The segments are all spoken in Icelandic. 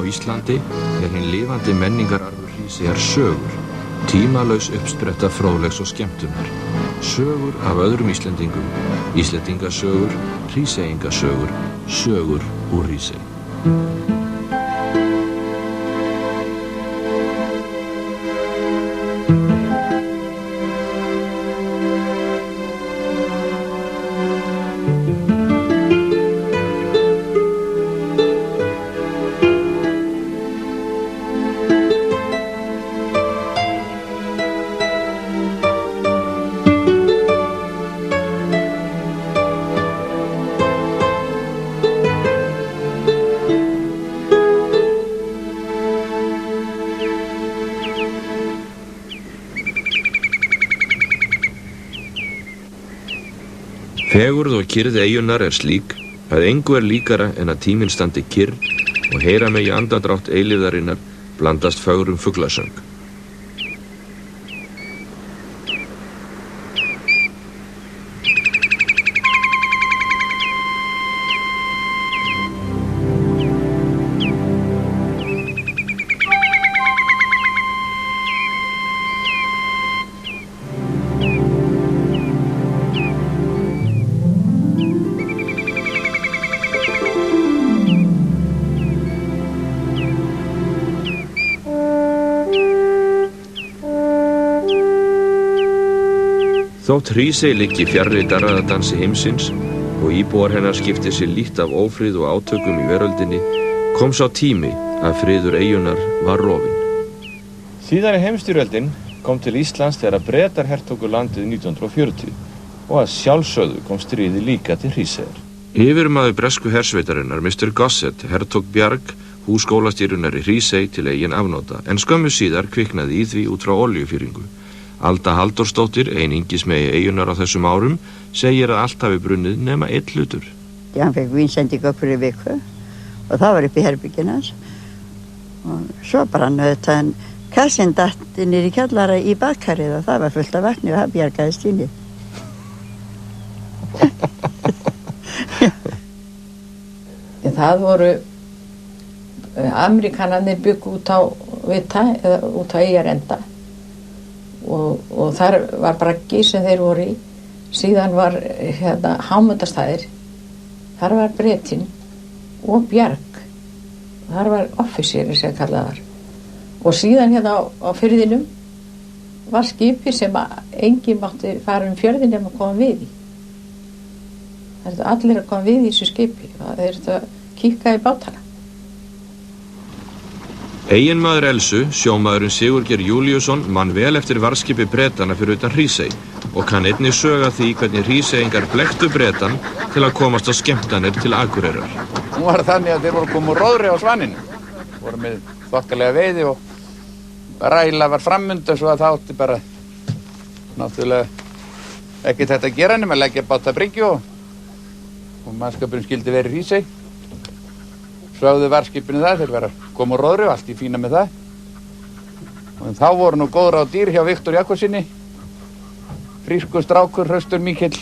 Íslandi hinn lifandi menningararfur Hríseyjar sögur, tímalaus uppspretta fróðleiks og skemmtunar, sögur af öðrum Íslendingum, Íslendingasögur, Hríseyingasögur, sögur úr Hrísey. Fegurð og kyrrð eyjunnar slík að engu líkara en að tíminn standi kyrr og heyra megi andardrátt eilífðarinnar blandast fögrum fuglasöng. Þótt Hrísey liggi fjarri darraðadansi heimsins og íbúar hennar skipti sér lítt af ófrið og átökum í veröldinni, kom sá tími að friður eyjunnar var rofinn. Síðari heimsstyrjöldin kom til Íslands þegar Bretar hertóku landið 1940 og að sjálfsögðu kom stríði líka til Hríseyjar. Yfirmaður bresku hersveitarinnar, Mr. Gossett, hertók bjarg hússkólastýrunnar í Hrísey til eigin afnota, en skömmu síðar kviknaði í því út frá oljufýringu. Alda Halldórsdóttir, ein yngismegi eyjunnar á þessum árum, segir að allt hafi brunnið nema einn hlutur. Hann fekk vínsendingu fyrir viku og það var upp í herbygginu hans. Og svo brann auðvitað en kassinn datt niður í kjallara í bakkarið og það var fullt af vatni og það bjargaðist inni. Það voru Amerikanarnir byggu út á Vita eða út á Eyjarenda. Og þar var braggi sem þeir voru í, síðan var Hámundarstaðir, þar var Bretinn og Bjarg, þar var offiseri sem kallað var. Og síðan á firðinum var skipi sem enginn mátti fara fjörðin nema að koma við í. Það er allir að koma við í þessu skipi, það er að kíka í bátana. Eiginmaður Elsu, sjómaðurinn Sigurgeir Júlíusson, man vel eftir varðskipi Bretana fyrir utan Hrísey og kann einnig söga því hvernig Hríseyingar blekktu Bretan til að komast á skemmtanir til Akureyrar. Nú var þannig að þeir voru komið róðri á Svaninn, voru með þokkalega veiði og ræla var framundan svo að það átti bara náttúrulega ekkert þetta að gera nema að leggja báta bryggju og mannskapurinn skildi verið í Hrísey. Sváðu varðskipinu það, þeir var að koma úr róðri og allt í fína með það. Og þá voru nú góð ráð dýr hjá Viktor Jakobsinni, frískur strákur, hraustur mikill.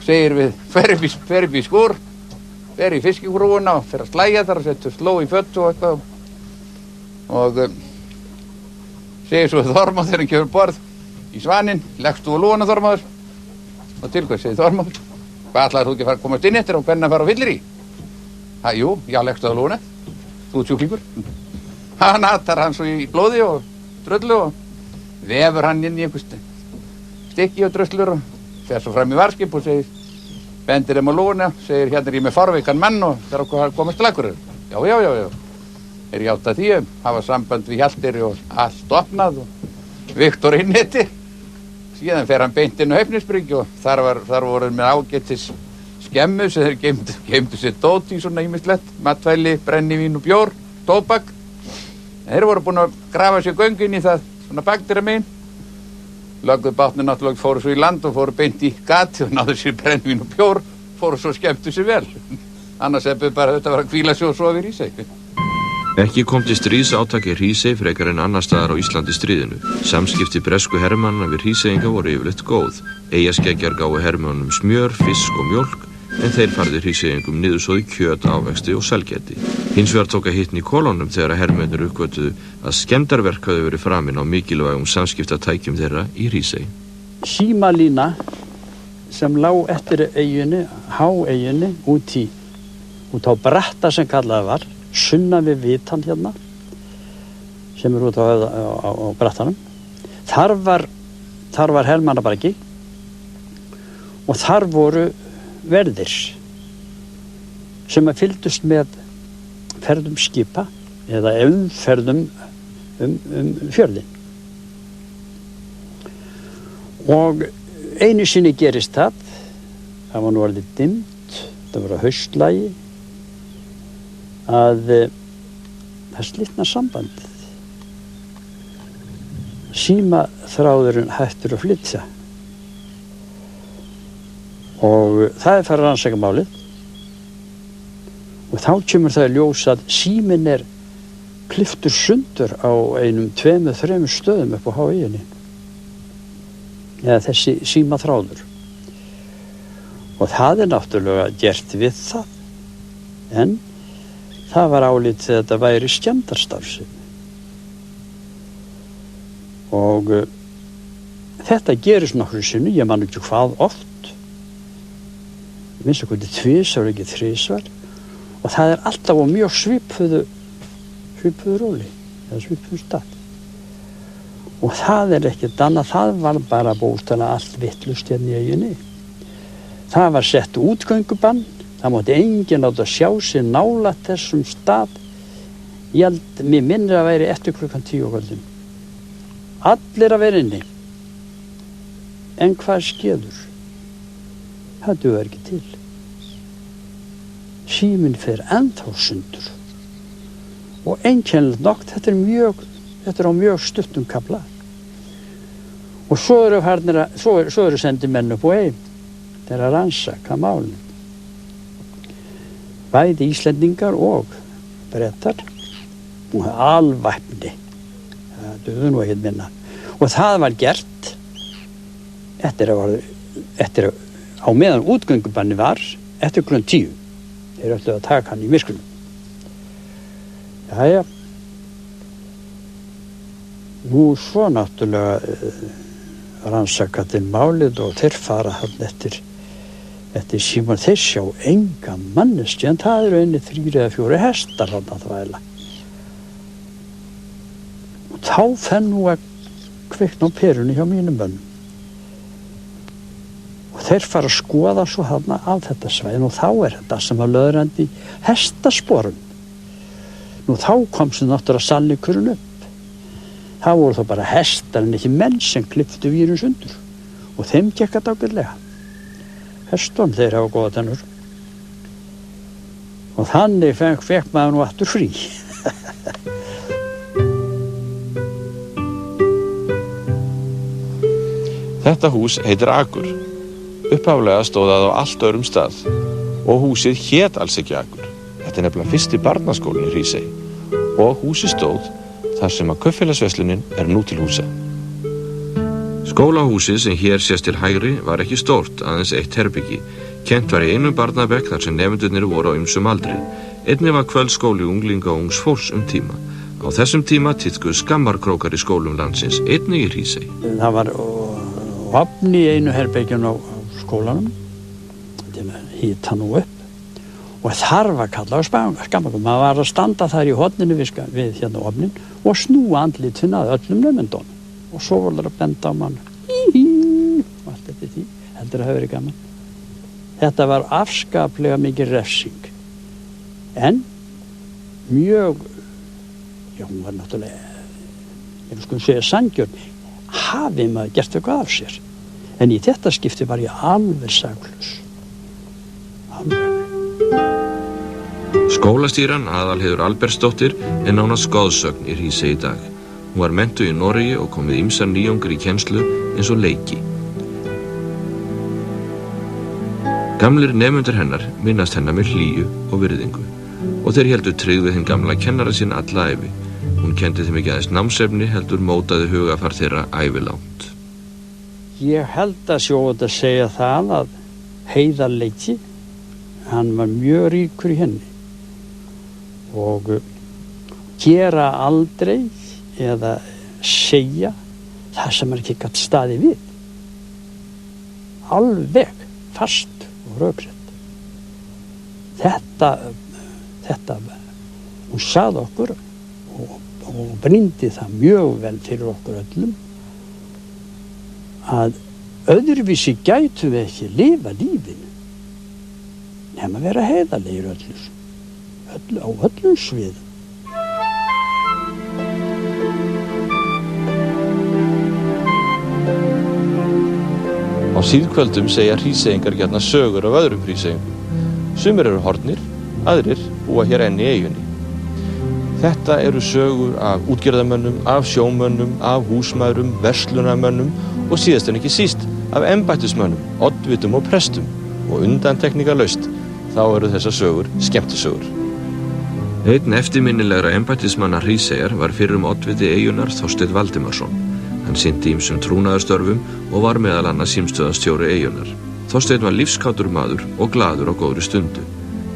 Segir við, fer upp í skúr, fer í fiskikrúfuna og fer að slægja þar og setur sló í föttu og eitthvað. Og segir svo Þormóð þegar hann kemur borð í Svaninn, leggstu á lúana Þormóður. Og til hvað segir Þormóð? Hvað ætlaðir þú ekki að fara að komast inn eftir og hvernig að fara á fyllir í? Jú, já, leggstu á lúna, þú ert sjúklingur. Hann atar hann svo í blóði og dröllu og vefur hann inn í einhver stykki og dröslur og fer svo fram í varðskip og segir, bendir þeim á lúna, segir hérna ég með farveikan mann og þeir okkur að komast til Akureyrar. Já. Þeir játa því, hafa samband við Hjalteyri og allt opnað og Viktor inn eftir. Síðan fer hann beint inn á Höfnisbryggju og þar voru með ágætis skemmu sem þeir geymdu sér dót í svona ýmislegt, matvæli, brennivín og bjór, tóbak. Þeir voru búin að grafa sér göng inn í það, svona bakdyra megin. Lögðu bátnir náttúrulega fóru svo í land og fóru beint í gati og náðu sér brennivín og bjór, fóru svo skemmtu sér vel. Annars hefðu bara þetta var að hvíla sig og sofa í Hrísey. Ekki kom til stríðsátaki Hrísey frekar en annar staðar á Íslandi stríðinu. Samskipti bresku hermannanna við Hríseyinga voru yfirleitt góð. Eyjaskeggjar gáfu hermönnum smjör, fisk og mjólk, en þeir færðu Hríseyingum niðursóði kjöt, ávexti og sælgæti. Hins vegar tók að hitna í kolónum þegar hermennir uppgötvuðu að skemmdarverk hafði verið framin á mikilvægum samskiptatækjum þeirra í Hrísey. Símalína sem lá eftir eyjunni, háeyjunni, út á Bratta sem kallaði var, sunnan við Vitan hérna, sem út á Brattanum. Þar var hermannabargi og þar voru verðir sem að fylgdust með ferðum skipa eða umferðum fjörðin. Og einu sinni gerist það var nú orðið dimmt, það var á haustlægi, að það slitna sambandið. Símaþráðurinn hættur að flytja og það farið að rannsaka málið og þá kemur það í ljós að síminn klipptur sundur á 2-3 stöðum upp á háeyjunni, eða þessi símaþráður, og það náttúrulega gert við það, en það var álitið að þetta væri skemmdarstarfsemi. Og þetta gerist nokkru sinni, ég man ekki hvað oft, minnst að hvernig 2 ekki 3, og það alltaf á mjög svipuðu róli, eða svipuðu stað. Og það ekkert annað, það var bara bókstaflega allt vitlaust hérna í eyjunni. Það var sett útgöngubann, það mátti enginn láta sjá sig nálægt þessum stað. Mér minnir að væri eftir klukkan 10 á kvöldinu. Allir að vera inni. En hvað skeður? Það dugar ekki til. Síminn fer ennþá sundur. Og einkennilegt nokk, þetta er á mjög stuttum kafla. Og svo eru sendið menn upp á eyju til að rannsaka málinu. Bæði Íslendingar og Bretar og alvæpni. Það duður nú ekkert minna. Og það var gert eftir á meðan útgöngubanni var, eftir klukkan 10. Þeir ætluðu að taka hann í myrkrinu. Jæja. Nú svo náttúrulega rannsaka til málið og þeir fara hann eftir síman. Þeir sjá enga manneskju, en það eru einni 3 eða 4 hestar hann að þvæla. Og þá fer nú að kvikna á perunni hjá mínum mönnum. Og þeir fara að skoða svo þarna af þetta svæðin, og þá þetta sem að löðrandi hestasporum. Nú þá komst náttúrulega sannleikurinn upp. Það voru þá bara hestar en ekki menn sem klipptu vírun sundur, og þeim gekk þetta ágætlega. Hestum, þeir hafa góða tennur. Og þannig fekk maður nú aftur frí. Þetta hús heitir Akur. Upphaflega stóð það á allt öðrum stað og húsið hét alls ekki Akur. Þetta nefnilega fyrsti barnaskólinn í Hrísey og húsið stóð þar sem að kaupfélagsverslunin nú til húsa. Skólahúsið sem hér sést til hægri var ekki stórt, aðeins 1 herbyggi. Kennt var í einum barnabekk þar sem nemendurnir voru á ýmsum aldri. Einnig var kvöldskóli unglinga og ungs fólks tíma. Á þessum tíma tíðkuðu skammarkrókar í skólum landsins, einnig í Hrísey. Það var ofn í einu herbergjum á skólanum, þetta hita nú upp, og þar var kallað skammarkrókar. Maður var að standa þar í horninu við hérna ofnin og snúa andlitin að öllum nemendunum. Og svo voru það að benda á mann. Og allt þetta því, heldur að hafa verið gaman. Þetta var afskaplega mikið refsing. En mjög, hún var náttúrulega, ég skulum segja sanngjörn, hafi maður gert eitthvað af sér. En í þetta skipti var ég alveg saklaus. Alveg. Skólastýran Aðalheiður Albertsdóttir nánast goðsögn í Hrísey í dag. Hún var menntuð í Noregi og kom við ýmsar nýjungar í kennslu eins og leiki. Gamlir nemendur hennar minnast hennar með hlýju og virðingu og þeir héldu tryggð við hinn gamla kennara sinn alla ævi. Hún kenndi þeim ekki aðeins námsefni, heldur mótaði hugafar þeirra ævilangt. Ég held að sjóða að segja það að heiðarleiki hann var mjög ríkur í henni og gera aldrei eða segja það sem ekki gat staðið við. Alveg fast og rökrétt. Þetta hún sagði okkur og brýndi það mjög vel fyrir okkur öllum að öðruvísi gætum við ekki lifa lífinu nema vera heiðarlegir á öllum sviðum. Á síðkvöldum segja Hríseyingar gjarna sögur af öðrum Hríseyingum. Sumir eru horfnir, aðrir búa hér enn í eyjunni. Þetta eru sögur af útgerðarmönnum, af sjómönnum, af húsmæðrum, verslunarmönnum og síðast en ekki síst af embættismönnum, oddvitum og prestum og undantekningarlaust þá eru þessar sögur skemmtisögur. Einn eftirminnilegra embættismanna Hríseyjar var fyrrum oddviti eyjunnar Þorsteinn Valdimarsson. Hann sinnti ýmsum trúnaðarstörfum og var meðal annars símstöðvarstjóri eyjunnar. Þorsteinn var lífskátur maður og glaður á góðri stundu.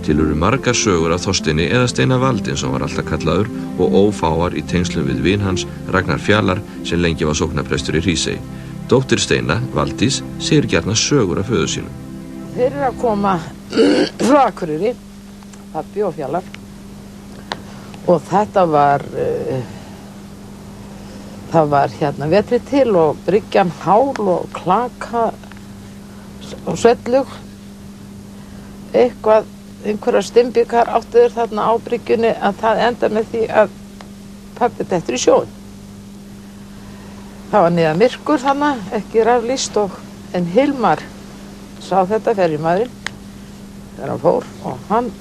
Til eru margar sögur af Þorsteini eða Steina Valdin sem var alltaf kallaður og ófáar í tengslum við vin hans Ragnar Fjalar sem lengi var sóknarprestur í Hrísey. Dóttir Steina, Valdís, segir gjarna sögur af föður sínum. Þeir eru að koma frá Akureyri, pabbi og Fjalar og þetta var það var hérna vetri til og bryggjan hál og klaka og svellug einhverjar stimbikar áttu þeir þarna á bryggjunni að það enda með því að pabbi dettur í sjóinn. Það var niðan myrkur þarna, ekki raflýst en Hilmar sá þetta ferjumaðurinn þegar hann fór og hann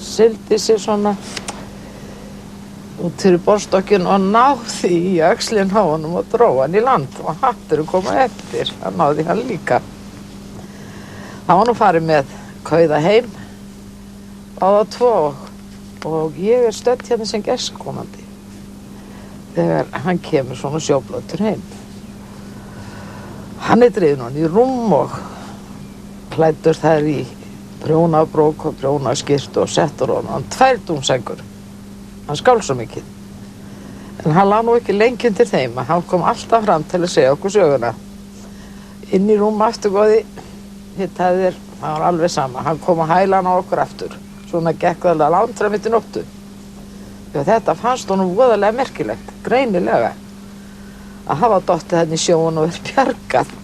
sigldi sig svona út fyrir borðstokkinn og náði í öxlinn á honum og dró hann í land og hatturinn kom eftir, hann náði hann líka. Það var nú farið með kauða heim báða tvo og ég stödd hérna sem gestkomandi þegar hann kemur svona sjóblótur heim. Hann drifinn hann í rúm og klæddur þær í prjónabrók og prjónaskyrtu og settur hann 2 dúnsengur. Hann skál svo mikið. En hann lá nú ekki lengi undir þeim að hann kom alltaf fram til að segja okkur söguna. Inn í rúm afturgóði hittaði þér, það var alveg sama. Hann kom að hæla hann á okkur aftur. Svona gekk það alveg langt fram eftir nóttu. Þetta fannst honum voðalega merkilegt, greinilega, að hafa dottið henni í sjóinn og verið bjargað.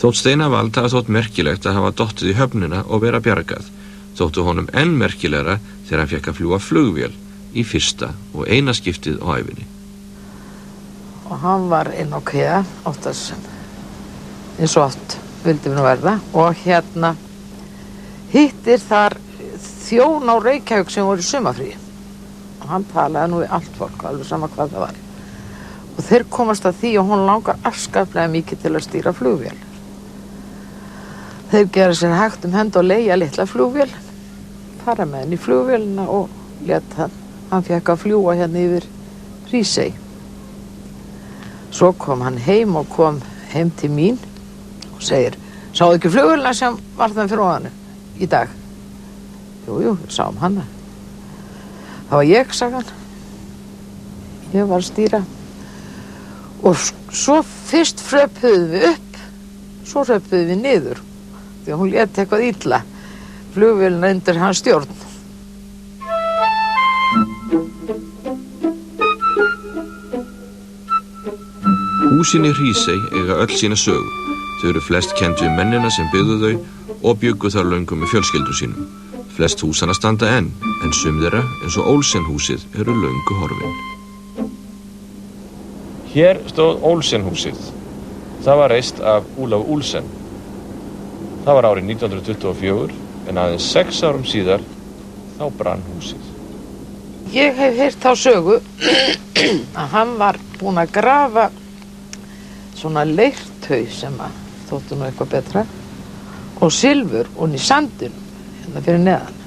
Þótt Steina Vald hafa þótt merkilegt að hafa dottið í höfnina og vera bjargað, þóttu honum enn merkilegra þegar hann fékk að fljúga flugvél í fyrsta og eina skiptið á ævinni. Og hann var inn á KEA, oftast eins og oft vildi við nú verða, og hérna hittir þar þjón á Reykjavík sem voru í sumarfríi. Og hann talaði nú við allt fólk, alveg sama hvað það var. Og þeir komast að því og hún langar afskaplega mikið til að stýra flugvél. Þeir gera sér hægt hönd og leigja litla flugvél, fara með henni í flugvélina og lét hann fékk að fljúga hérna yfir Hrísey. Svo kom hann heim og kom heim til mín og segir, sáðu ekki flugvélina sem var þann fyrir ofanu í dag? Jú, sáum hana. Það var ég, sagði hann. Ég var að stýra. Og svo fyrst hröpuðum við upp, svo hröpuðum við niður. Því hún lét eitthvað illa. Flugvélina undir hans stjórn. Húsin í Hrísey eiga öll sína sögu. Þau eru flest kennd við mennina sem byggðu þau og bjuggu þar löngum með fjölskyldu sínum. Flest húsana standa enn, en sum þeirra, eins og Olsen-húsið, eru löngu horfin. Hér stóð Olsen-húsið. Það var reist af Ólaf Olsen. Það var árið 1924, en aðeins 6 árum síðar, þá brann húsið. Ég hef heyrt þá sögu að hann var búinn að grafa svona leirtau sem að þóttu nú eitthvað betra og silfur og í sandinum hérna fyrir neðan.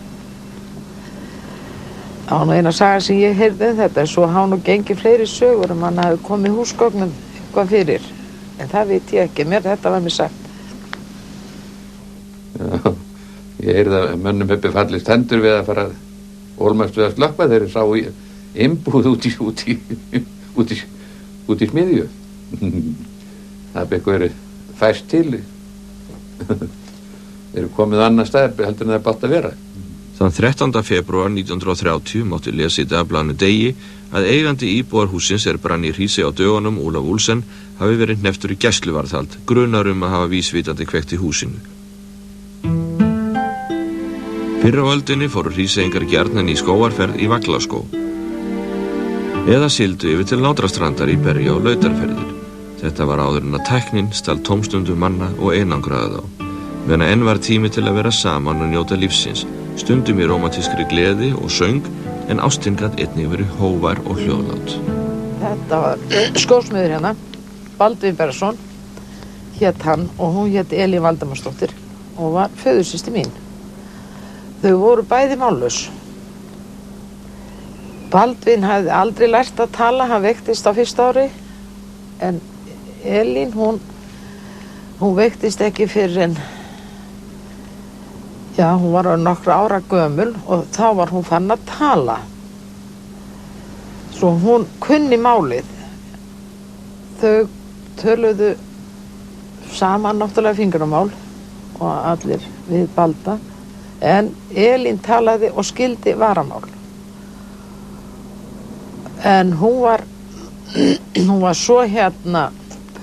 Það var nú eina saga sem ég heyrði þetta, en svo hafa nú gengið fleiri sögur hann hafi komið húsgögnum eitthvað fyrir, en það veit ég ekki, mér þetta var mér sagt. Ég heyrði að mönnum hefði fallist hendur við að fara ólmast við að slökkva þegar þeir sá innbúð út í smiðju. Það er eitthvað fæst til. Þeir eru komið annar staðar heldur en það er bátt að vera. Þann 13. febrúar 1930 mátti lesa í dagblaðinu Degi að eigandi íbúðarhússins brann í Hrísey á dögunum, Ólaf Olsen, hafi verið hneftur í gæsluvarðhald, grunar að hafa vísvitandi kveikt í húsinu. Fyrr á öldinni fóru Hríseyingar gjarnan í skógarferð í Vaglaskó. Eða sigldu yfir til Látrastrandar í Berja- og Lautarferðir. Þetta var áður en að tæknin stal tómstundum manna og einangraði þá. Meðan enn var tími til að vera saman og njóta lífsins, stundum í rómantískri gleði og söng, en ástin gat einnig verið hógvær og hljóðlát. Þetta var skósmiður hérna, Baldvin Bergsson, hét hann og hún hét Elín Valdemarsdóttir og var föðursystir mín. Þau voru bæði mállaus. Baldvin hafði aldrei lært að tala, hann veiktist á fyrsta ári, en Elín, hún veiktist ekki fyrir en, já, hún var nokkra ára gömul og þá var hún farin að tala. Svo hún kunni málið. Þau töluðu saman náttúrulega fingramál og allir við Balda, en Elín talaði og skildi varamál. En hún var svo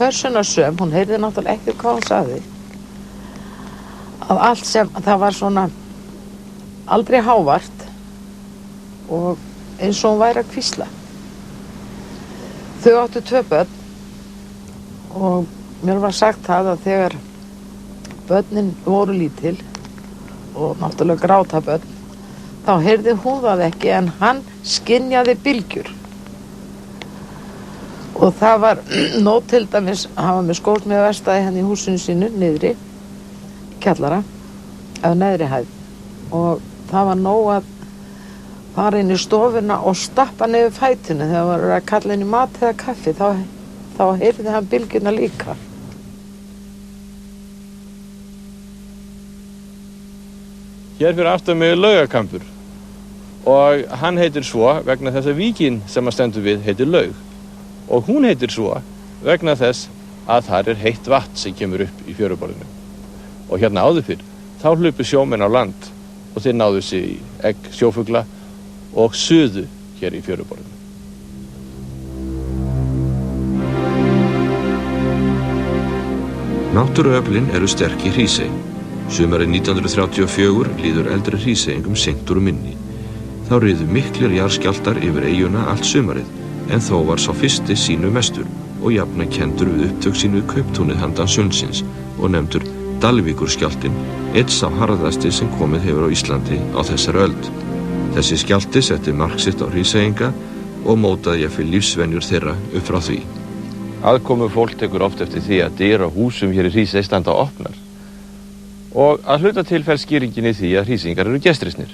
persónasöm, hún heyrði náttúrulega ekki hvað hún sagði. Að allt sem, það var svona aldrei hávart og eins og hún væri að hvísla. Þau áttu 2 börn og mér var sagt það að þegar börnin voru lítil og náttúrulega gráta börn, þá heyrði hún það ekki en hann skynjaði bylgjur. Og það var nóg til dæmis, hann var með skósmíðaverkstæði hérna í húsinu sínu, niðri, kjallara, eða neðri hæð. Og það var nóg að fara inn í stofuna og stappa nefnir fætinu þegar var að kalla inn í mat eða kaffi, þá heyrði hann bylgjuna líka. Hér fyrir aftan mig Laugakampur og hann heitir svo vegna þess að víkin sem að stendur við heitir Laug. Og hún heitir svo vegna þess að þar heitt vatn sem kemur upp í fjöruborðinu. Og hérna áður fyrr, þá hlupu sjómenn á land og þeir náðu sig í egg sjófugla og suðu hér í fjöruborðinu. Náttúruöflin eru sterk í Hrísey. Sumarið 1934 líður eldri Hríseyingum seint úr minni. Þá riðu miklir jarðskjálftar yfir eyjuna allt sumarið, en þó var sá fyrsti sínu mestur og jafna kendur við upptök sín við kauptúnið handan sundsins og nefndur Dalvíkurskjálftinn, einn sá harðasti sem komið hefur á Íslandi á þessari öld. Þessi skjálfti setti mark sitt á Hríseyinga og mótaði jafnvel lífsvenjur þeirra upp frá því. Aðkomu fólk tekur oft eftir því að dyr á húsum hér í Hrísey standa opnar. Og að hluta til felst skýringin í því að Hríseyingar eru gestrisnir.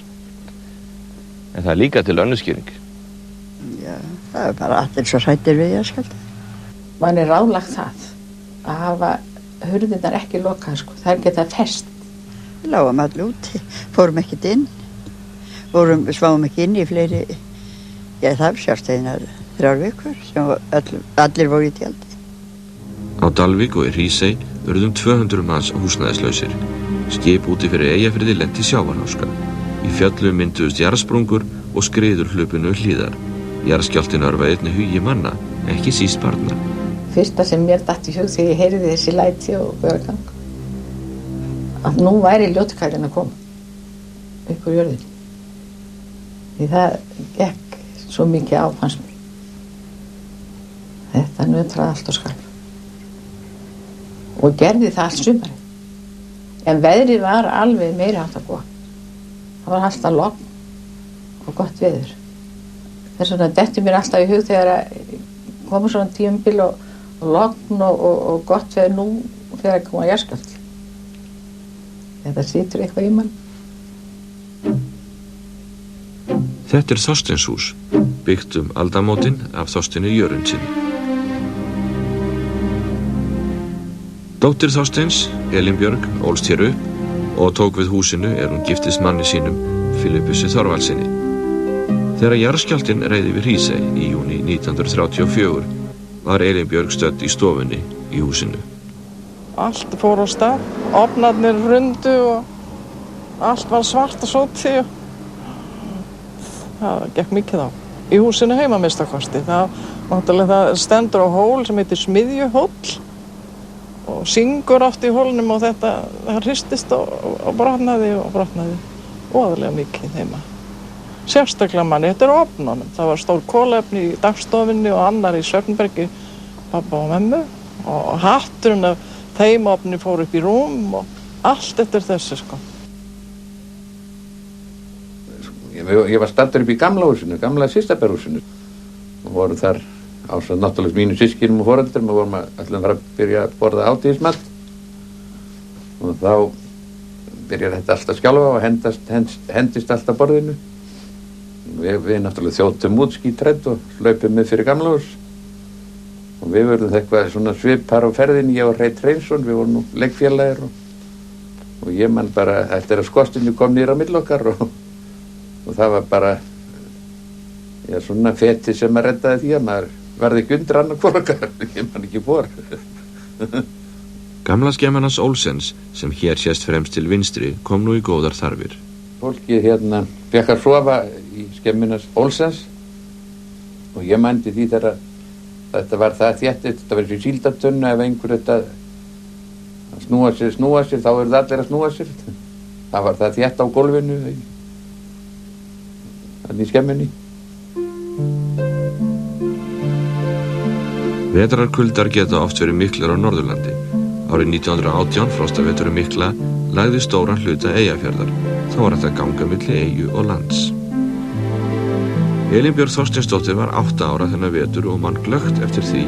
En það er líka til önnur skýring. Já, það er bara allir svo hræddir við jarðskjálfta. Man er ráðlagt það að hafa hurðirnar ekki lokað, sko. Það er geta fest. Við lágum allir úti, fórum ekkert inn, sváum ekki inn í fleiri, já það sjást einar 3 vikur sem allir voru í tjaldi. Á Dalvík og í Hrísey urðu 200 manns húsnæðislausir. Skip úti fyrir Eyjafirði lenti í sjávarháska. Í fjöllum mynduðust jarðsprungur og skriður hlupinu hlíðar. Jarðskjálftinn örvaði einnig hugi manna, ekki síst barna. Fyrsta sem mér datt í hug þegar ég heyrði þessi læti og bögagang, að nú væri ljótukælinn að koma upp úr jörðinni. Því það gekk svo mikið á fannst mér. Þetta nötraði allt og skarp. Og gerði það allt sumarið. En veðrið var alveg meiri hátt að góða. Það var alltaf logn og gott veður. Þess vegna detti mér alltaf í hug þegar komur svona tímabil og logn og gott veður nú þegar koma jarðskjálfti. Þetta situr eitthvað í mann. Þetta er Þorsteinshús, byggt aldamótin af Þorsteini Jörundssyni. Dóttir Þorsteins, Elín Björg, ólst hér upp og tók við húsinu hún giftist manni sínum, Filippusi Þorvaldssyni. Þegar jarðskjálftinn reið yfir Hrísey í júní 1934 var Elín Björg stödd í stofunni í húsinu. Allt fór á stað, ofnarnir rundu og allt var svart og sóti og það gekk mikið á. Í húsinu heima minnstakosti. Það stendur á hól sem heitir Smiðjuhóll og syngur oft í hólnum og það hristist og brotnaði óðurlega mikið heima. Sérstaklega manni, þetta ofnunum. Það var stór kolefni í dagstofunni og annar í svefnbergi, pappa og memmu og hatturinn af þeim ofni fór upp í rúm og allt eftir þessu sko. Ég var staddur upp í gamla húsinu, gamla Systaberghúsinu og voru þar ásamt náttúrulega mínu systkinum og foreldrum og vorum ætlum að byrja að borða hádegismat og þá byrjar þetta allt að skjálfa og hendist allt að borðinu. Við náttúrulega þjóttum út skítrædd og hlaupum með fyrir gamla hús og við verðum eitthvað svona svipar á ferðinni, ég og Reit Hreinsson, við vorum nú leikfélagir og ég man bara eftir að skostinu kom niður á milli okkar og það var bara svona feti sem að reddaði því að maður varði ekki undir annar hvor okkar, ég man ekki hvor. Gamla skemman hans Olsens, sem hér sést fremst til vinstri, kom nú í góðar þarfir. Fólkið fékk að sofa í skemminnas Olsens og ég mændi því þegar þetta var það þéttið, þetta var þessi síldartunna ef einhver þetta snúa sér, þá eru það allir að snúa sér. Það var það þétt á gólfinu, þannig í skemminni. Vetrarkuldar geta oft verið miklar á Norðurlandi. Árið 1918, frostaveturinn mikla, lagði stóran hluta Eyjafjarðar. Þá var þetta ganga milli eyju og lands. Elín Björg Þorsteinsdóttir var 8 ára þennan vetur og man glöggt eftir því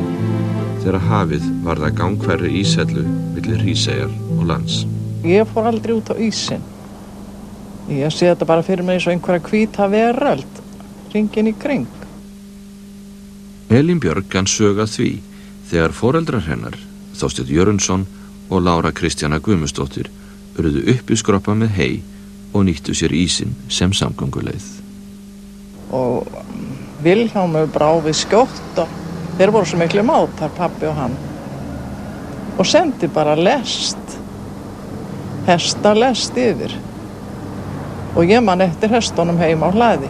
þegar hafið varð að gangfærri íshellu milli Hríseyjar og lands. Ég fór aldrei út á ísinn. Ég sé þetta bara fyrir mig eins og einhverja hvíta veröld, hringinn í kring. Elín Björg kann sög að því þegar foreldrar hennar, Þorsteinn Jörundsson og Lára Kristjana Guðmundsdóttir, urðu uppskroppa með hey og nýttu sér ísinn sem samgönguleið. Og Vilhjálmur brá við skjótt og þeir voru svo miklu mátar, pabbi og hann. Og sendi bara lest, hestalest yfir. Og ég man eftir hestunum heim á hlaði.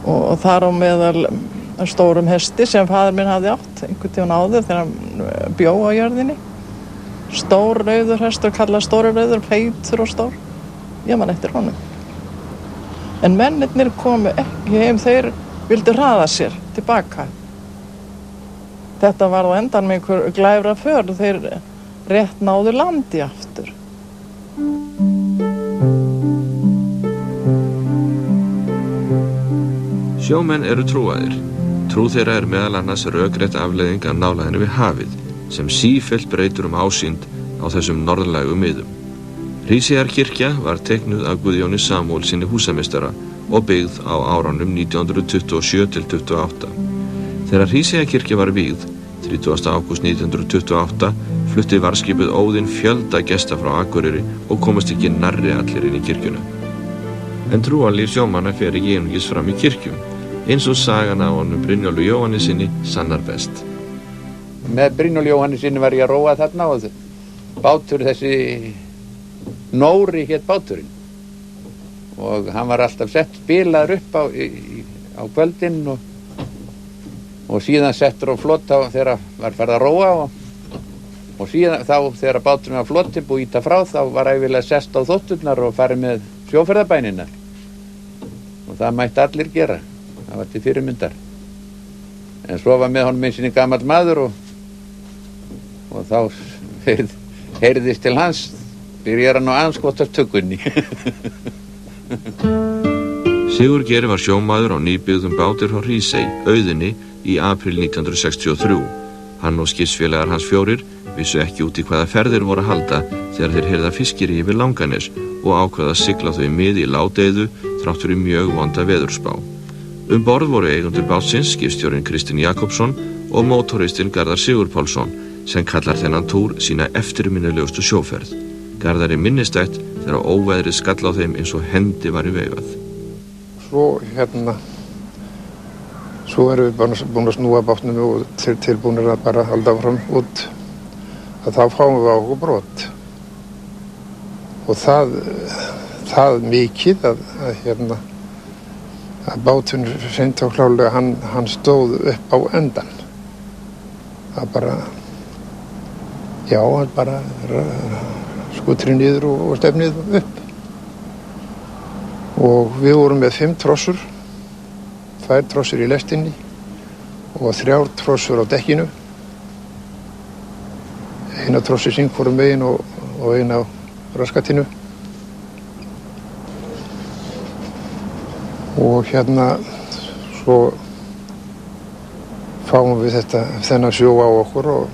Og þar á meðal stórum hesti sem faðir minn hafði átt einhvern tímann áður þegar hann bjó á jörðinni. Stór rauður hestur, kallað stóri rauður, feitur og stór. Ég man eftir honum. En mennirnir komu ekki heim, þeir vildu hraða sér tilbaka. Þetta var á endan með einhver glæfra för, þeir rétt náðu landi aftur. Sjómenn eru trúaðir. Trú þeirra meðal annars rökrétt afleiðing af nálægðinni við hafið, sem sífellt breytur ásýnd á þessum norðlægu miðum. Hríseyjarkirkja var teiknuð af Guðjóni Samúelssyni húsameistara og byggð á árunum 1927 til 28. Þegar Hríseyjarkirkja var vígð, 30. ágúst 1928, flutti varðskipið Óðinn fjölda gesta frá Akureyri og komast ekki nærri allir inn í kirkjuna. En trúarlíf sjómanna fer ekki einungis fram í kirkjum, eins og sagan af honum Brynjólfi Jóhannessyni sannar best. Með Brynjólfi Jóhannessyni var ég að róa þarna og bátur þessi Nóri hét báturinn og hann var alltaf spilaður upp á kvöldin og síðan settur á flot þegar var farið að róa og síðan þá þegar báturinn var flotinn búið íta frá þá var ævilega sest á þótturnar og farið með sjóferðabænina og það mætti allir gera, það var til fyrirmyndar. En svo var með honum eins og gamall maður og þá heyrðist til hans, byrjar hann á anskotast tökunni. Sigurgeir var sjómaður á nýbyggðum bátur frá Hrísey, Auðunni, í apríl 1963. Hann og skipsfélagar hans 4 vissu ekki út í hvaða ferðir voru að halda þegar þeir heyrða fiskiri yfir Langanes og ákvaða að sigla þau mið í ládeyðu þrátt fyrir mjög vonda veðurspá. Borð voru eigendur bátsins, skipstjórinn Kristinn Jakobsson og mótoristinn Garðar Sigurpálsson, sem kallar þennan túr sína eftirminnilegustu sjóferð. Garðari minnistætt þegar óveðrið skall á þeim eins og hendi var í veifað. Svo erum við búin að snúa bátnum og tilbúinir að bara halda fram út, að þá fáum við á okkur brot. Og það mikið að báturinn seint og klálega hann stóð upp á endan. Það bara, hann bara skutri niður og stefnið upp. Og við vorum með 5 trossur, 2 trossur í lestinni og 3 trossur á dekkinu. Eina trossi sín hvorum megin og eina á raskatinu. Og svo fáum við þennan sjó á okkur og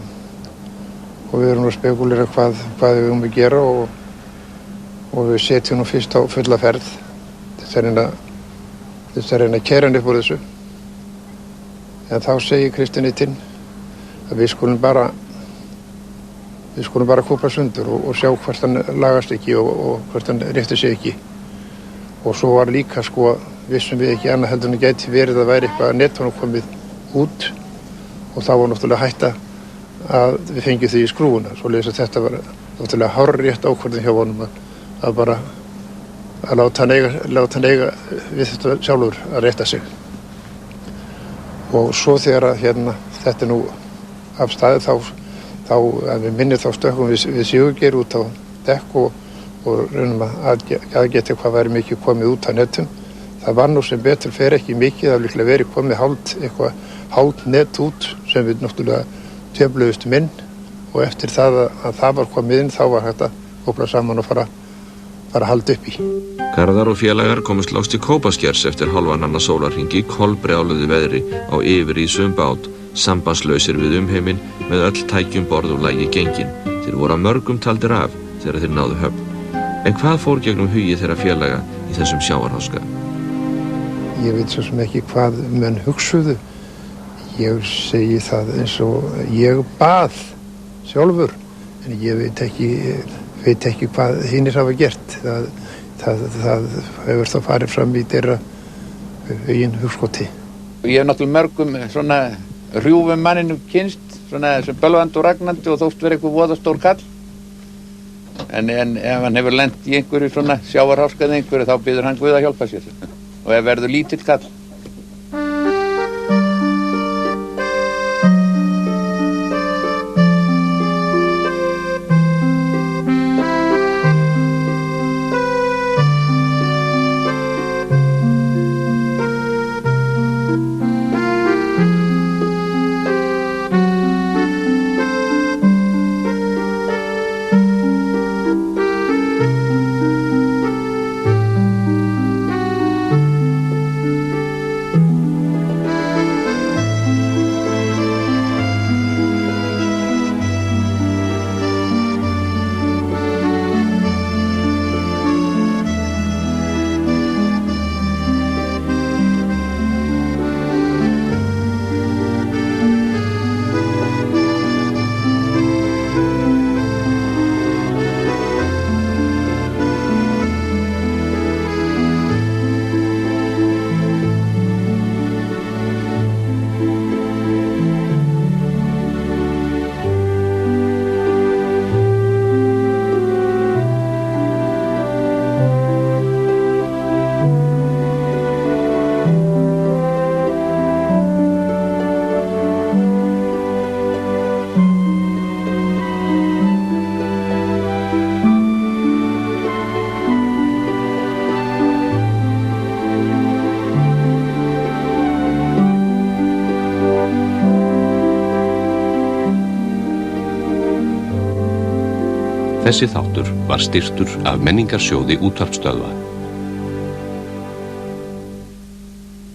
við erum að spekulera hvað við erum að gera og við setjum nú fyrst á fulla ferð til að reyna að keyra hann upp úr þessu. En þá segir Kristinn að við skulum bara kúpla sundur og sjá hvert hann lagast ekki og hvert hann réttir sig ekki. Og svo var líka vissum við ekki annað heldur en gæti verið að væri eitthvað net honum komið út og þá var náttúrulega hætta að við fengjum því í skrúfuna. Svoleiðis að þetta var náttúrulega hárrétt ákvörðun hjá honum að bara að láta hann eiga við þetta sjálfur að rétta sig. Og svo þegar að þetta nú af staði þá að við minnum þá stökkum við Sigurgeir út á dekk og reynum að geta hvað væri mikið komið út á netum. Það var nú sem betur fer ekki mikið, það líklega verið komið hálft net út sem við náttúrulega töfluðustum inn og eftir það að það var komið inn þá var hægt að hópla saman og fara að halda upp í. Garðar og félagar komust lást í Kópaskers eftir hálfan annan sólarhring í kolbrjáluðu veðri á yfirísum bát, sambandslausir við umheiminn með öll tækjum borð og lagi gengin. Þeir voru að mörgum taldir af þegar þeir náðu höfn. En hvað fór gegnum hugi þeirra félaga í þessum sjávarháska? Ég veit svo sem ekki hvað menn hugsuðu. Ég segi það eins og ég bað sjálfur, en ég veit ekki hvað hinnir hafa gert. Það hefur þá farið fram í þeirra eigin hugskoti. Ég hef náttúrulega mörgum svona hrjúfum manninu kynst, svona sem bölvandi og ragnandi og þótt verið eitthvað voðastór kall. En ef hann hefur lent í einhverju svona sjávarháskaði einhverju þá biður hann Guð að hjálpa sér. Og ef verður lítill kall. Þessi þáttur var styrktur af Menningarsjóði útvarpsstöðva.